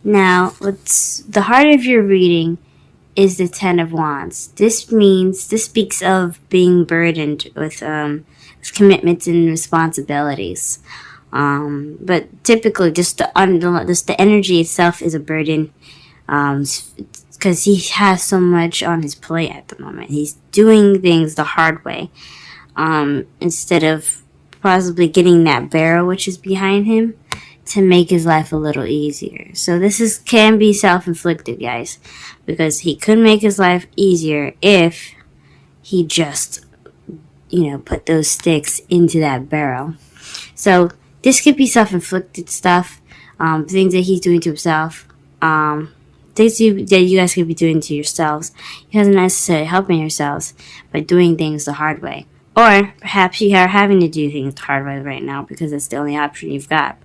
Now, what's the heart of your reading is the Ten of Wands. This speaks of being burdened with commitments and responsibilities. But typically, just the energy itself is a burden, because he has so much on his plate at the moment. He's doing things the hard way, instead of possibly getting that barrel which is behind him to make his life a little easier. So this can be self-inflicted, guys, because he could make his life easier if he just, put those sticks into that barrel. So this could be self-inflicted stuff, things that he's doing to himself, things that you guys could be doing to yourselves. You guys are not necessarily helping yourselves by doing things the hard way. Or perhaps you are having to do things the hard way right now because it's the only option you've got.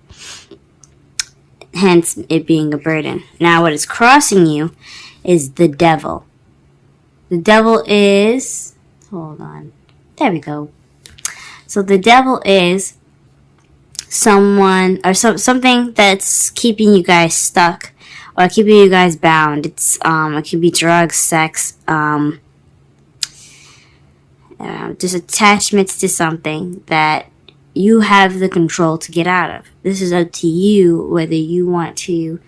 Hence, it being a burden. Now, what is crossing you is the devil. The devil is... Hold on. There we go. So the devil is someone or something that's keeping you guys stuck or keeping you guys bound. It could be drugs, sex, just attachments to something that you have the control to get out of. This is up to you whether you want to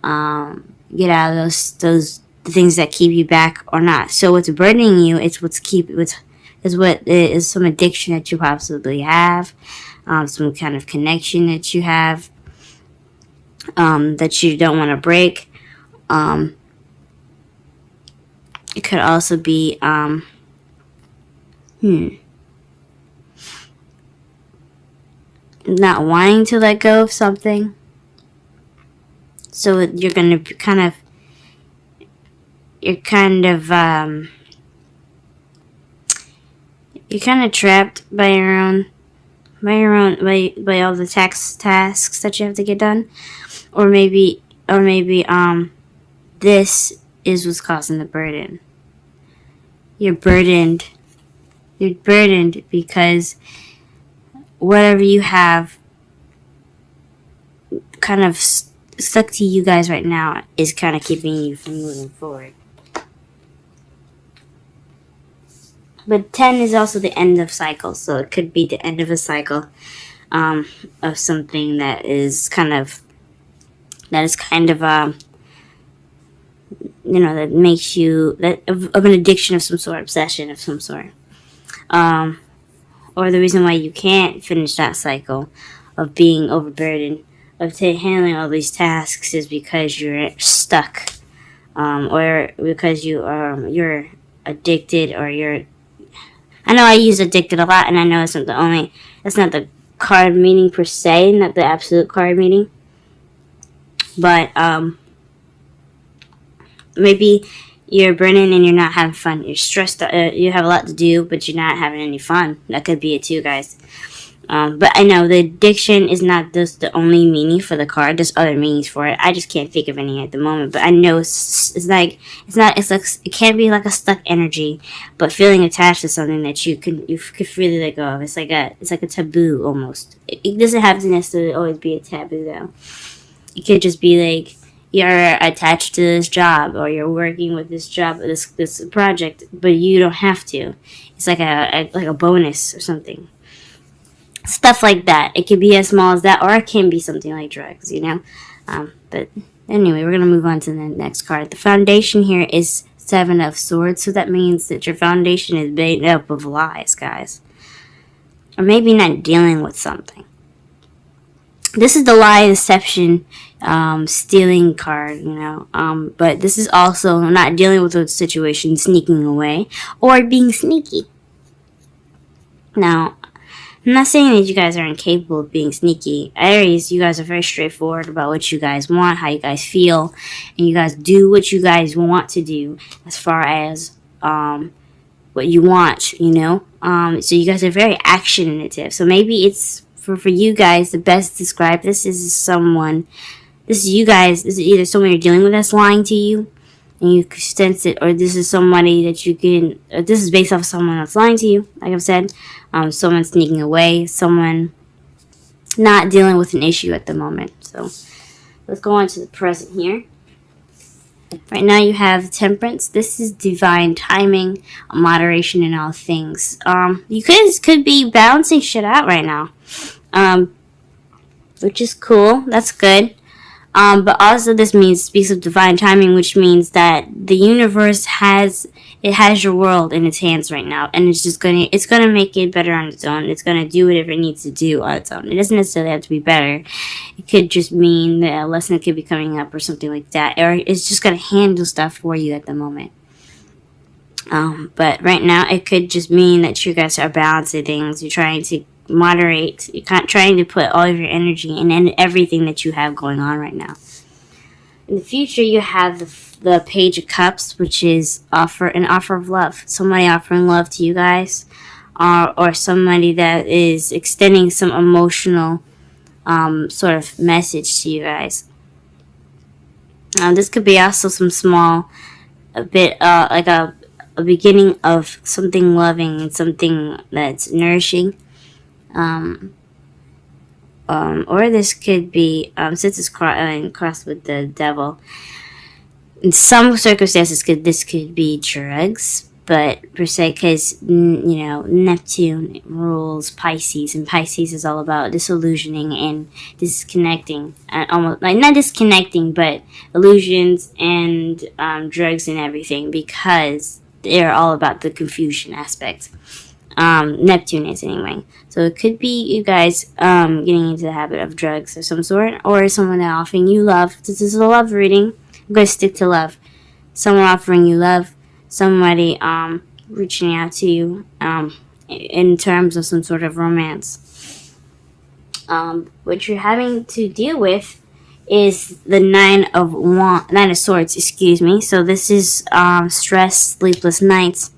get out of those things that keep you back or not. So what's burdening you is what is some addiction that you possibly have, some kind of connection that you have, that you don't want to break. It could also be not wanting to let go of something. So you're gonna you're kind of trapped by all the tasks that you have to get done, or maybe this is what's causing the burden. You're burdened because whatever you have kind of stuck to you guys right now is kind of keeping you from moving forward. But 10 is also the end of cycles, so it could be the end of a cycle of something that is kind of that makes you of an addiction of some sort, obsession of some sort. Or the reason why you can't finish that cycle of being overburdened, of handling all these tasks, is because you're stuck, or because you're addicted, or you're. I know I use addicted a lot, and I know it's not the card meaning per se, not the absolute card meaning, but maybe you're burning and you're not having fun. You're stressed. You have a lot to do, but you're not having any fun. That could be it too, guys. But I know the addiction is not just the only meaning for the card. There's other meanings for it. I just can't think of any at the moment. But I know it can't be like a stuck energy, but feeling attached to something that you could freely let go of. It's like a taboo almost. It doesn't have to necessarily always be a taboo though. It could just be like, you're attached to this job, or you're working with this job, this project, but you don't have to. It's like a bonus or something. Stuff like that. It could be as small as that, or it can be something like drugs, But anyway, we're gonna move on to the next card. The foundation here is 7 of Swords, so that means that your foundation is made up of lies, guys, or maybe not dealing with something. This is the lie, deception, stealing card, but this is also not dealing with a situation, sneaking away, or being sneaky. Now, I'm not saying that you guys are incapable of being sneaky. Aries, you guys are very straightforward about what you guys want, how you guys feel, and you guys do what you guys want to do as far as what you want, So you guys are very actionative. So maybe it's for you guys, the best to describe this is you guys, this is either someone you're dealing with that's lying to you, and you sense it, or this is somebody that you can, this is based off of someone that's lying to you, like I've said, someone sneaking away, someone not dealing with an issue at the moment. So let's go on to the present here. Right now you have Temperance. This is divine timing, moderation in all things. You could be balancing shit out right now, which is cool. That's good. But also this speaks of divine timing, which means that the universe has your world in its hands right now, and it's gonna make it better on its own. It's gonna do whatever it needs to do on its own. It doesn't necessarily have to be better. It could just mean that a lesson could be coming up or something like that, or it's just gonna handle stuff for you at the moment. But right now it could just mean that you guys are balancing things. You're trying to moderate. You're trying to put all of your energy in everything that you have going on right now. In the future, you have the Page of Cups, which is an offer of love. Somebody offering love to you guys, or somebody that is extending some emotional sort of message to you guys. This could be also some small, a bit like a beginning of something loving and something that's nourishing. Or this could be, since it's crossed with the devil, in some circumstances this could be drugs, but per se, because, Neptune rules Pisces, and Pisces is all about disillusioning and disconnecting, and almost, like, not disconnecting, but illusions and drugs and everything, because they're all about the confusion aspect. Neptune is anyway. So it could be you guys getting into the habit of drugs of some sort, or someone offering you love. This is a love reading. I'm going to stick to love. Someone offering you love. Somebody reaching out to you in terms of some sort of romance. What you're having to deal with is the Nine of Swords, excuse me. So this is stress, sleepless nights.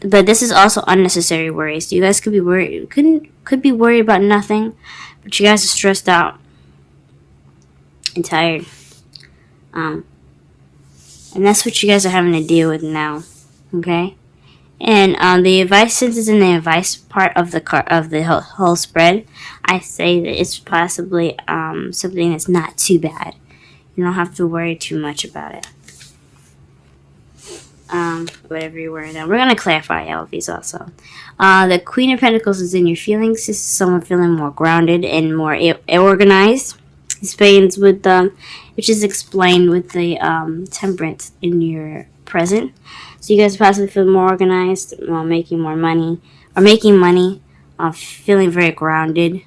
But this is also unnecessary worries. You guys could be worried. Could be worried about nothing, but you guys are stressed out and tired. And that's what you guys are having to deal with now. Okay. And the advice, since it's in the advice part of the whole spread, I say that it's possibly something that's not too bad. You don't have to worry too much about it. Whatever you were. Now we're going to clarify all of these also. The Queen of Pentacles is in your feelings. This is someone feeling more grounded and more organized. This begins with which is explained with the Temperance in your present. So you guys possibly feel more organized, making more money, or making money, feeling very grounded.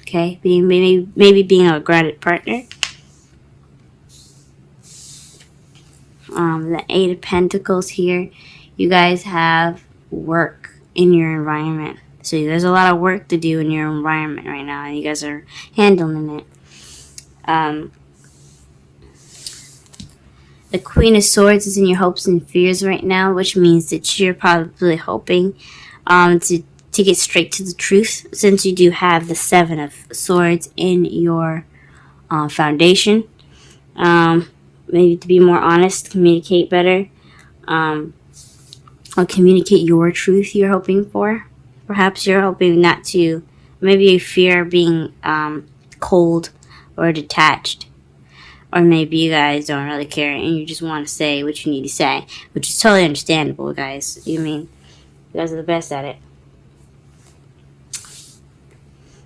Okay, maybe being a grounded partner. The Eight of Pentacles here, you guys have work in your environment. So there's a lot of work to do in your environment right now, and you guys are handling it. The Queen of Swords is in your hopes and fears right now, which means that you're probably hoping to get straight to the truth, since you do have the Seven of Swords in your foundation. Maybe to be more honest, communicate better, or communicate your truth you're hoping for. Perhaps you're hoping not to, maybe you fear being cold or detached, or maybe you guys don't really care and you just want to say what you need to say, which is totally understandable, guys. You guys are the best at it.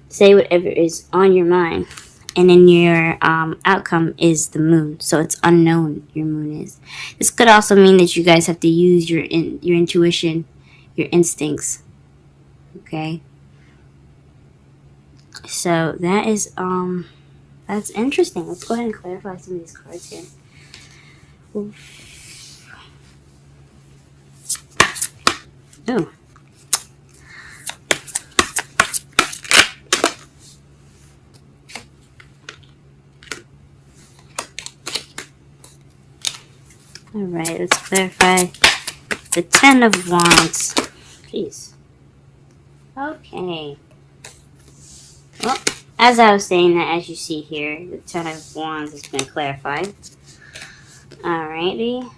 Say whatever is on your mind. And then your outcome is the moon. So it's unknown, your moon is. This could also mean that you guys have to use your intuition, your instincts. Okay? So that is, that's interesting. Let's go ahead and clarify some of these cards here. Oh. Alright, let's clarify the Ten of Wands. Jeez. Okay. Well, as I was saying that, as you see here, the Ten of Wands has been clarified. Alrighty.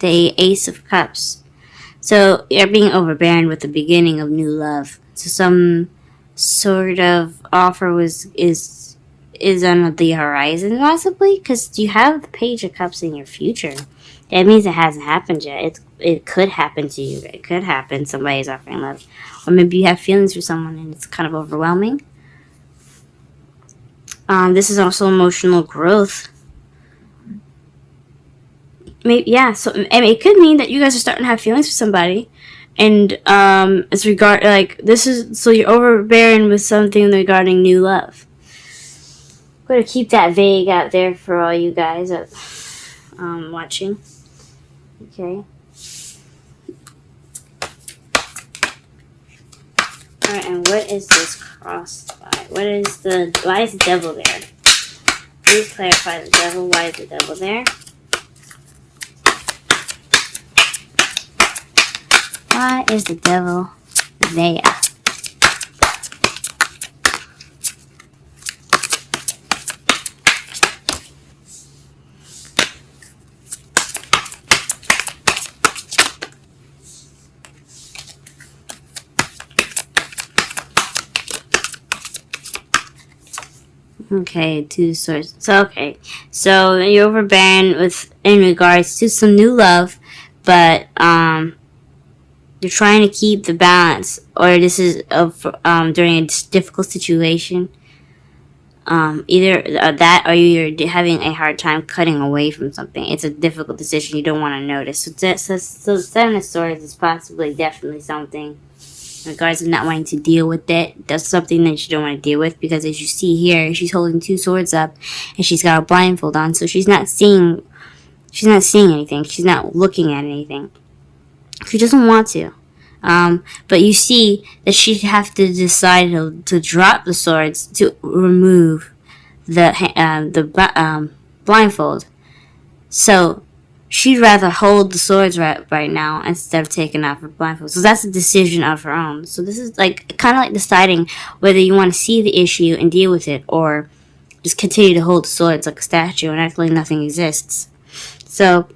The Ace of Cups. So you're being overbearing with the beginning of new love. So some sort of offer is on the horizon, possibly, because you have the Page of Cups in your future. That means it hasn't happened yet. It could happen to you. It could happen. Somebody's offering love, or maybe you have feelings for someone and it's kind of overwhelming. This is also emotional growth. Maybe, yeah. So it could mean that you guys are starting to have feelings for somebody, and it's this is so you're overbearing with something regarding new love. I'm going to keep that vague out there for all you guys watching. Okay. Alright, and what is this crossed by? Why is the devil there? Please clarify the devil. Why is the devil there? Why is the devil there? Okay, two swords. So you're overbearing in regards to some new love, but you're trying to keep the balance, or this is during a difficult situation. Either that, or you're having a hard time cutting away from something. It's a difficult decision you don't want to notice. So Seven of Swords is definitely something in regards to not wanting to deal with it. That's something that you don't want to deal with, because as you see here, she's holding two swords up and she's got a blindfold on, so she's not seeing anything. She's not looking at anything. She doesn't want to. But you see that she'd have to decide to drop the swords to remove the blindfold. So she'd rather hold the swords right now instead of taking off her blindfold. So that's a decision of her own. So this is kind of like deciding whether you want to see the issue and deal with it, or just continue to hold the swords like a statue and act like nothing exists. So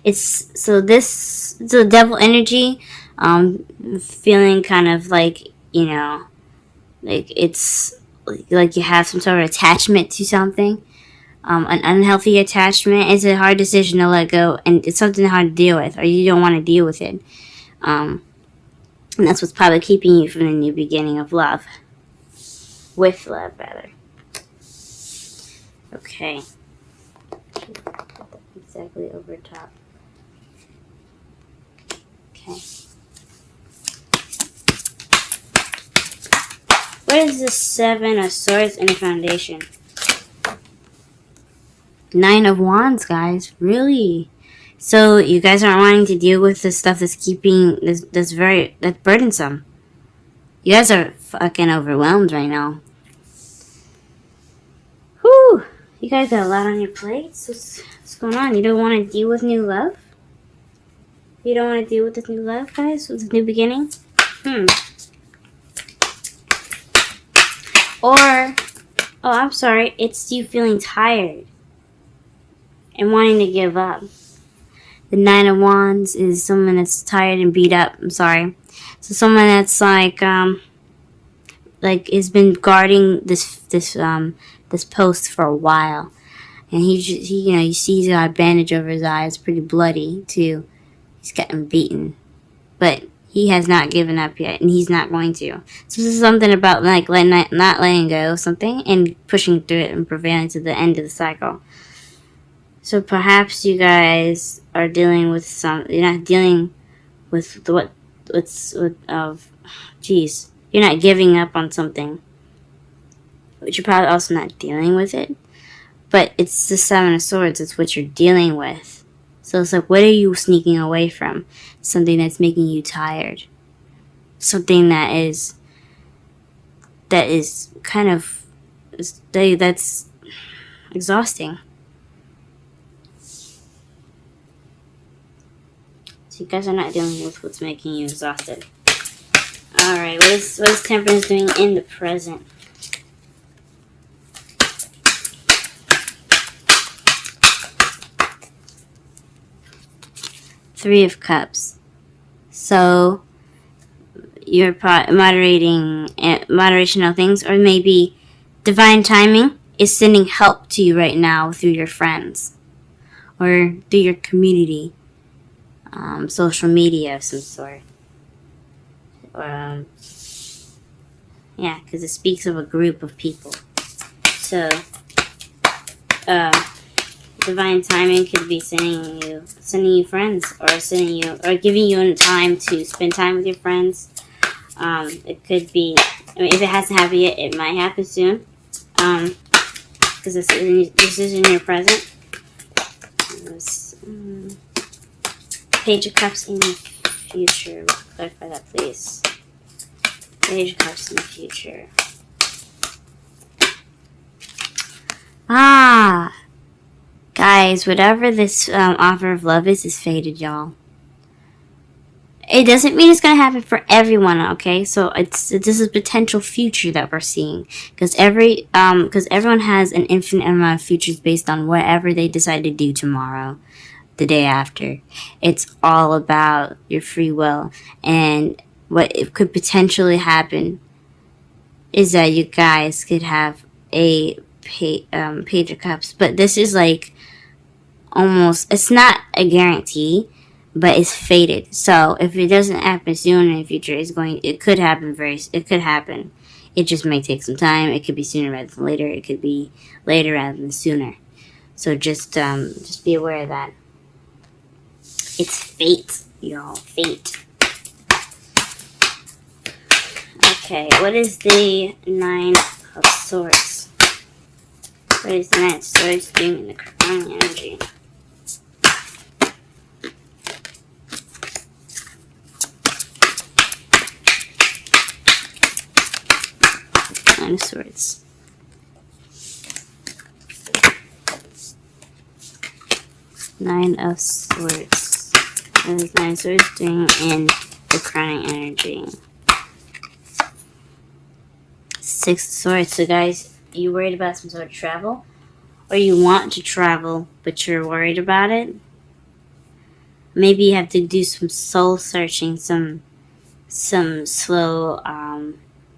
this the devil energy, feeling kind of like, it's like you have some sort of attachment to something, an unhealthy attachment. It's a hard decision to let go, and it's something hard to deal with, or you don't want to deal with it. And that's what's probably keeping you from the new beginning of love. With love, rather. Okay. Exactly over top. Okay. What is the Seven of Swords in the foundation? Nine of Wands, guys. Really? So you guys aren't wanting to deal with the stuff that's that's burdensome. You guys are fucking overwhelmed right now. Whew. You guys got a lot on your plates. What's going on? You don't want to deal with new love? You don't want to deal with this new love, guys? With this new beginning? Or, I'm sorry, it's you feeling tired and wanting to give up. The Nine of Wands is someone that's tired and beat up. I'm sorry. So someone that's has been guarding this post for a while, and he you see he's got a bandage over his eye. It's pretty bloody too. He's getting beaten, but he has not given up yet, and he's not going to. So this is something about not letting go of something and pushing through it and prevailing to the end of the cycle. So perhaps you guys are dealing with you're not dealing with you're not giving up on something, but you're probably also not dealing with it. But it's the Seven of Swords. It's what you're dealing with. So it's like, what are you sneaking away from? Something that's making you tired. Something that's kind of, that's exhausting. So you guys are not dealing with what's making you exhausted. Alright, what is Temperance doing in the present? Three of Cups. So you're moderational things, or maybe divine timing is sending help to you right now through your friends or through your community, social media of some sort. Or, yeah, because it speaks of a group of people. So, divine timing could be sending you friends, or giving you time to spend time with your friends. It could be, if it hasn't happened yet, it might happen soon. Because this is in your present. Page of Cups in the future. Clarify that, please. Page of Cups in the future. Guys, whatever this offer of love is fated, y'all. It doesn't mean it's going to happen for everyone, okay? So this is potential future that we're seeing, because everyone has an infinite amount of futures based on whatever they decide to do tomorrow, the day after. It's all about your free will, and what it could potentially happen is that you guys could have a Page of Cups, but this is like almost, it's not a guarantee, but it's fated. So if it doesn't happen soon in the future, it could happen. It just may take some time. It could be sooner rather than later. It could be later rather than sooner. So just be aware of that. It's fate, y'all. Fate. Okay, what is the Nine of Swords? What is the Nine of Swords doing in the crowning energy? Nine of Swords. Nine of Swords. What is Nine of Swords doing in the crowning energy? Six of Swords. So guys, you worried about some sort of travel? Or you want to travel, but you're worried about it? Maybe you have to do some soul searching, some slow,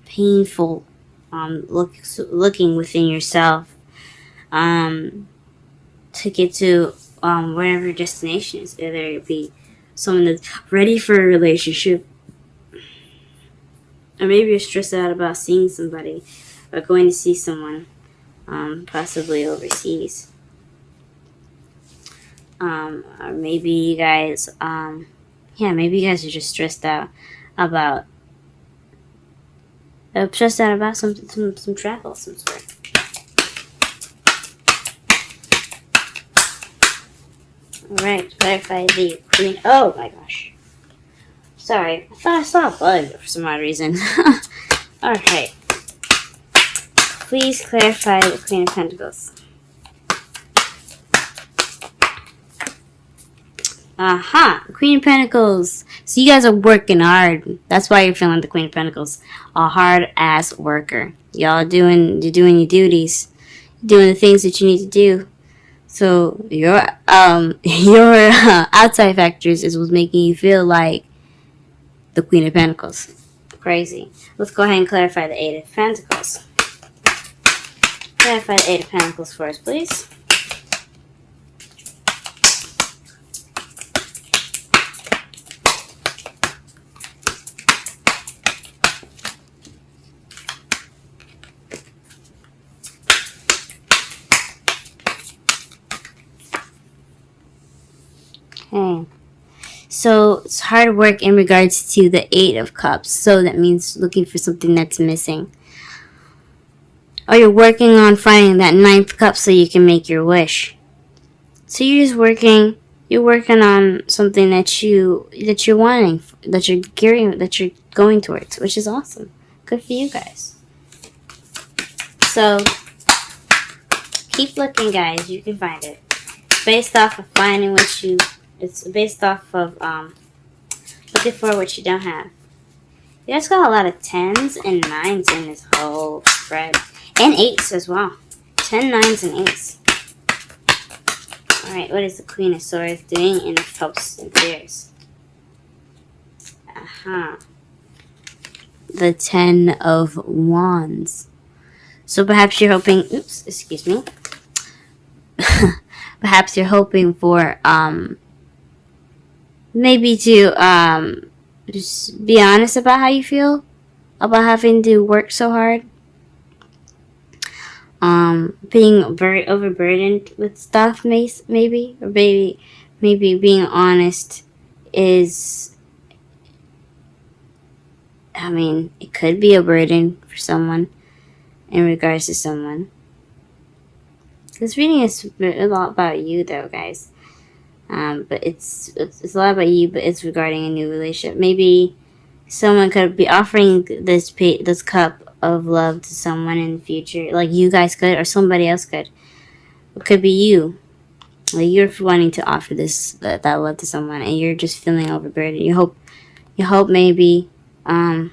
painful looking within yourself to get to wherever your destination is. Whether it be someone that's ready for a relationship, or maybe you're stressed out about seeing somebody or going to see someone, possibly overseas. Or maybe you guys, maybe you guys are just stressed out about some travel of some sort. Alright, clarify the Queen. Oh my gosh. Sorry, I thought I saw a bug for some odd reason. Alright. Please clarify the Queen of Pentacles. Queen of Pentacles. So you guys are working hard. That's why you're feeling the Queen of Pentacles. A hard-ass worker. You're doing your duties. Doing the things that you need to do. So your outside factors is what's making you feel like the Queen of Pentacles. Crazy. Let's go ahead and clarify the Eight of Pentacles. Clarify the Eight of Pentacles for us, please. Okay. So it's hard work in regards to the Eight of Cups. So that means looking for something that's missing. Or you're working on finding that ninth cup so you can make your wish. So you're working on something that you're wanting, that you're going towards, which is awesome. Good for you guys. So keep looking, guys. You can find it. Based off of finding it's based off of looking for what you don't have. You guys got a lot of 10s and 9s in this whole spread. And 8s as well. 10, 9s, and 8s. Alright, what is the Queen of Swords doing in the hopes and fears? The Ten of Wands. So perhaps you're hoping, oops, excuse me. Perhaps you're hoping for, maybe to, just be honest about how you feel about having to work so hard. Being very overburdened with stuff, maybe, or maybe being honest is, I mean, it could be a burden for someone in regards to someone. This reading is a lot about you, though, guys. But it's a lot about you, but it's regarding a new relationship. Maybe someone could be offering this cup of love to someone in the future, like you guys could, or somebody else could. It could be you. Like you're wanting to offer that love to someone, and you're just feeling overburdened. You hope maybe that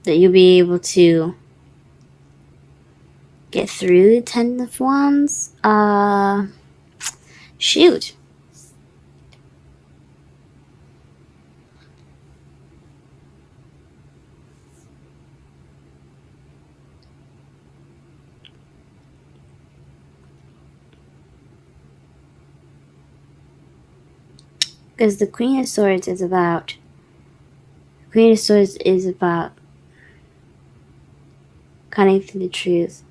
you'll be able to get through the Ten of Wands. Shoot. Because the Queen of Swords is about cutting through the truth.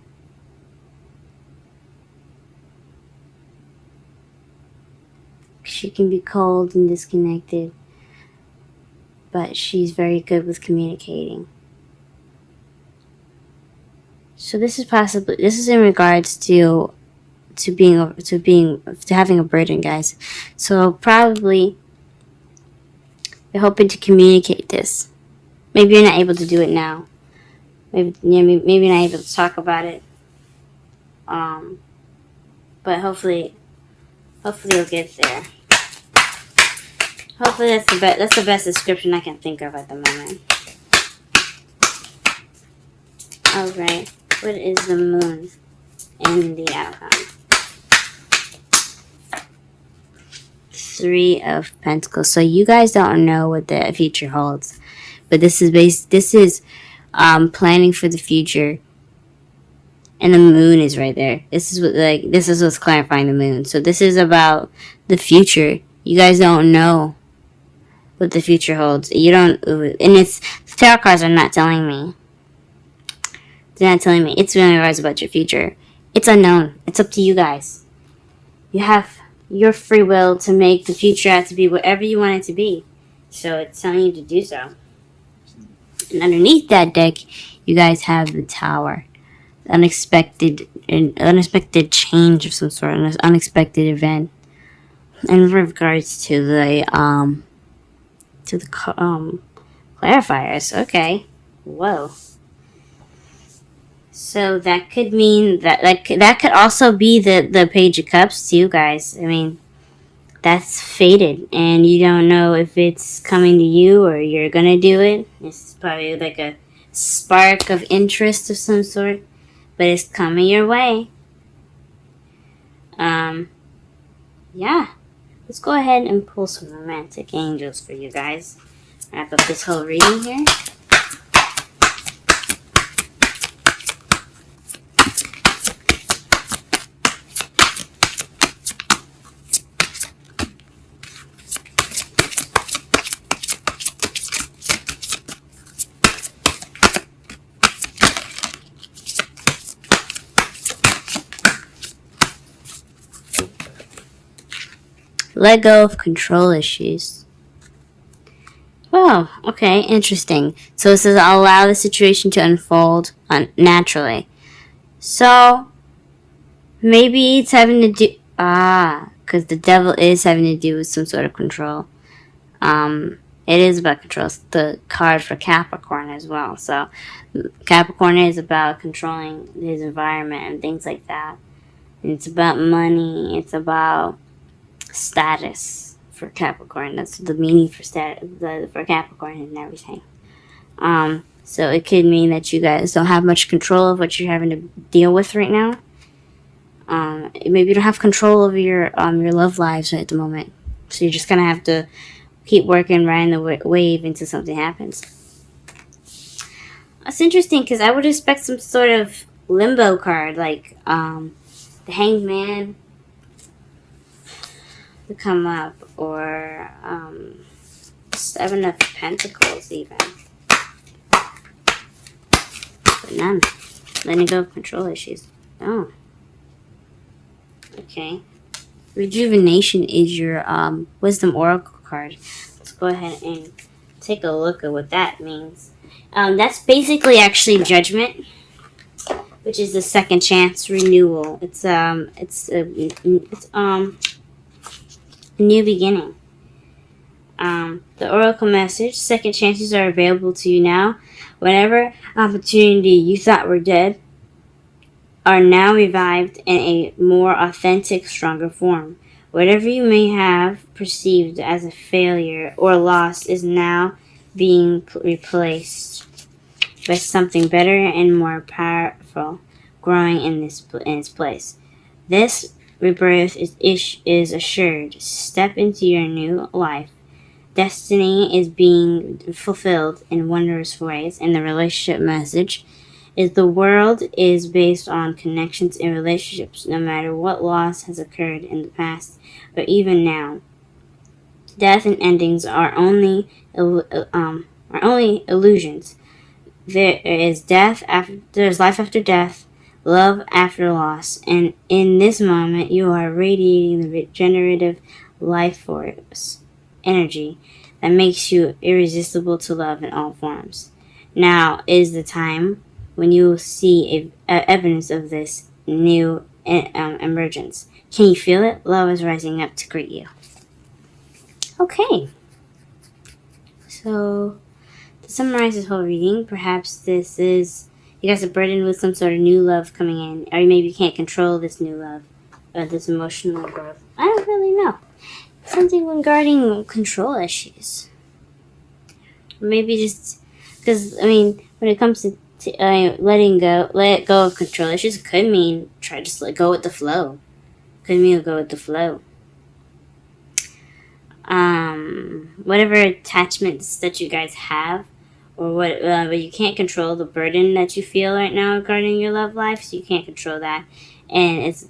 She can be cold and disconnected, but she's very good with communicating. So this is in regards to having a burden, guys. So probably you're hoping to communicate this. Maybe you're not able to do it now. Maybe you're not able to talk about it. But hopefully you'll get there. Hopefully that's the best description I can think of at the moment. Alright, what is the Moon and the outcome? Three of Pentacles. So you guys don't know what the future holds, but this is planning for the future, and the Moon is right there. This is what's clarifying the Moon. So this is about the future. You guys don't know what the future holds. You don't, and the tarot cards are not telling me. They're not telling me. It's really about your future. It's unknown. It's up to you guys. You have your free will to make the future out to be whatever you want it to be. So it's telling you to do so. And underneath that deck, you guys have the Tower. Unexpected change of some sort, an unexpected event. In regards to the clarifiers. Okay. Whoa. So that could mean that could also be the Page of Cups too, guys. I mean, that's fated, and you don't know if it's coming to you or you're gonna do it. It's probably like a spark of interest of some sort, but it's coming your way. Yeah. Let's go ahead and pull some romantic angels for you guys. Wrap up this whole reading here. Let go of control issues. Oh, okay, interesting. So it says allow the situation to unfold naturally. So maybe it's having to do because the Devil is having to do with some sort of control. It is about control. It's the card for Capricorn as well. So Capricorn is about controlling his environment and things like that. And it's about money. It's about status for Capricorn. That's the meaning for for Capricorn and everything. So it could mean that you guys don't have much control of what you're having to deal with right now. Maybe you don't have control over your love lives at the moment. So you're just going to have to keep working, riding the wave until something happens. That's interesting because I would expect some sort of limbo card, like the Hanged Man to come up, or Seven of Pentacles even. But none. Letting go of control issues. Oh. Okay. Rejuvenation is your Wisdom Oracle card. Let's go ahead and take a look at what that means. That's basically actually Judgment, which is the second chance renewal. It's a new beginning. The Oracle message: second chances are available to you now. Whenever opportunity you thought were dead are now revived in a more authentic, stronger form. Whatever you may have perceived as a failure or loss is now being replaced by something better and more powerful growing in its place. This rebirth is assured. Step into your new life. Destiny is being fulfilled in wondrous ways, and the relationship message is the world is based on connections and relationships, no matter what loss has occurred in the past or even now. Death and endings are only illusions. There is life after death, love after loss, and in this moment you are radiating the regenerative life force energy that makes you irresistible to love in all forms. Now is the time when you will see evidence of this new emergence. Can you feel it? Love is rising up to greet you. Okay. So, to summarize this whole reading, perhaps this is, you guys are burdened with some sort of new love coming in, or maybe you can't control this new love, or this emotional growth. I don't really know. Something regarding control issues. Maybe just, because, when it comes to let go of control issues, could mean try to just let go with the flow. Could mean go with the flow. Whatever attachments that you guys have, or but you can't control the burden that you feel right now regarding your love life, so you can't control that, and it's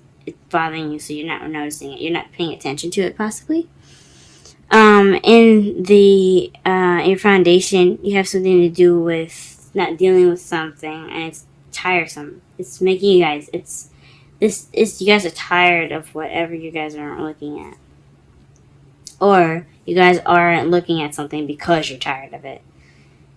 bothering you, so you're not noticing it, you're not paying attention to it, possibly. In your foundation, you have something to do with not dealing with something, and it's tiresome. It's making you guys, you guys are tired of whatever you guys aren't looking at. Or you guys aren't looking at something because you're tired of it.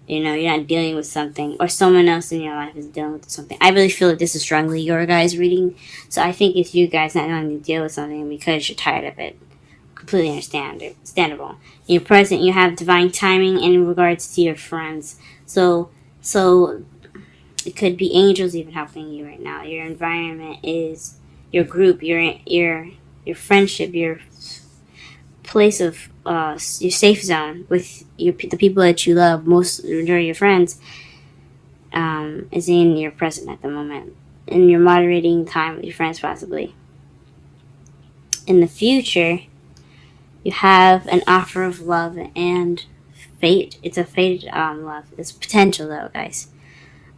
You're not dealing with something, or someone else in your life is dealing with something. I really feel like this is strongly your guys' reading. So I think it's you guys not wanting to deal with something because you're tired of it. Completely understandable. In your present, you have divine timing in regards to your friends. So it could be angels even helping you right now. Your environment is your group, your friendship, your place of your safe zone with the people that you love most, during your friends, is in your present at the moment, and you're moderating time with your friends, possibly. In the future, you have an offer of love and fate. It's a fated love. It's potential, though, guys,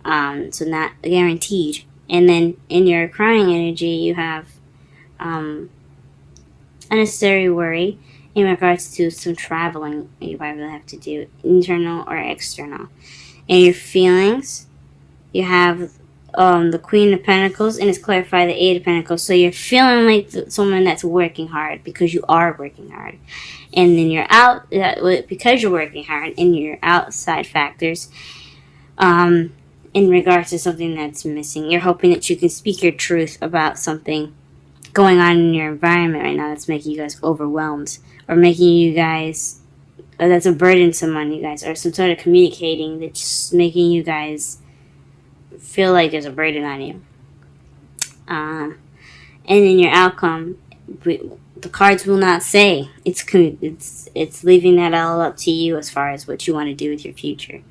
so not guaranteed. And then in your crying energy, you have unnecessary worry in regards to some traveling you might really have to do, internal or external. In your feelings, you have the Queen of Pentacles, and it's clarified the Eight of Pentacles. So you're feeling like someone that's working hard because you are working hard. And then you're out, because you're working hard, in your outside factors, in regards to something that's missing. You're hoping that you can speak your truth about something going on in your environment right now that's making you guys overwhelmed, or making you guys, or that's a burdensome on you guys, or some sort of communicating that's making you guys feel like there's a burden on you. And in your outcome, the cards will not say. It's leaving that all up to you as far as what you want to do with your future.